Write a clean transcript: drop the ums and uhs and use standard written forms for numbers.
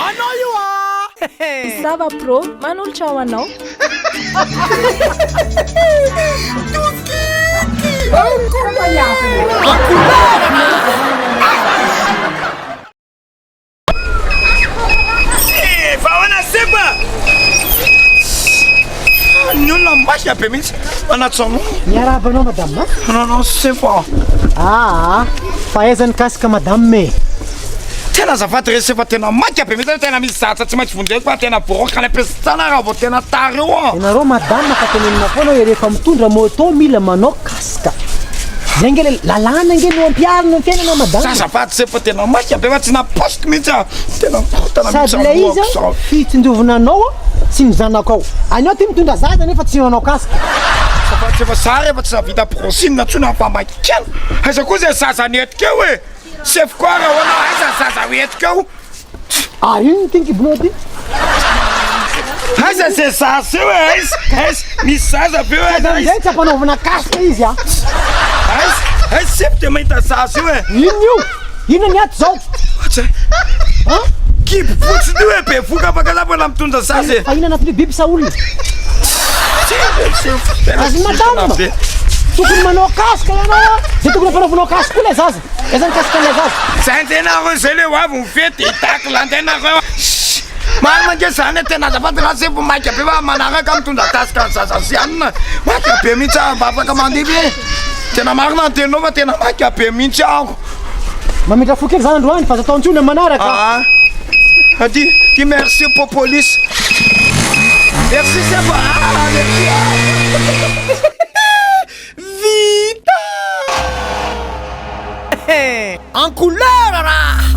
Anao io Sava pro, manolotra ao anao. Fa ahoana sepa ny olona masy abe mihitsy manatsono miarabanao madame nanao sefa fa aiza nikasika madame tena azafady re sefa tena maky abe mihitsy tena misy zatsa tsy maintsy vonjeko fa tena boroka any ampiasitsana raha vao tena tary eo a ianareo madame ka tenenina foana hoe rehefa mitondra moto mila manao kasika zay nge le lalàna nge no ampiarina ny fiainana madame azafady sefa tena maky abe fa tsy naposiko mihitsy a tena kotana sady le izy a fitindrovina anao sy ny zanako ao anao ty mitondra zaza nefa tsy manao kasika azafady sefa za rehefa tsy navita brosine ntsony afamakikana aiza koa zay zaza nietika eo e sefo koa raha hoanao aiza zaza hoetika eo ino tinkibonao ty aiza zay zaza eo e aiza misy zaza be eo zay tsy ampanaovana kasika izy a aiza sefo de mahita zaza eo e ino ny ato zao kibo fotsiny io e be voka afaka za mbola mitondra zaza e fa ino anatin'io biby sa olona azy madame tokony manao kasika ianao zay tokony ampanaovanao kasika koa le zaza aiza ny kasika an'le zaza zay ntenareo zay le hoavy mifety hitako lantenareo marina nge zany tena azafady raha sefo maika be fa manaraka mitondra tasika ny zaza sy anina maika be mihitsy mba afaka mandivy e tena marina antenao fa tena maika be mihitsy aho mamitra fo kely zany androany fa zatao antsony manaraka Dis merci pour police. Merci c'est pas. Vita. En couleur là.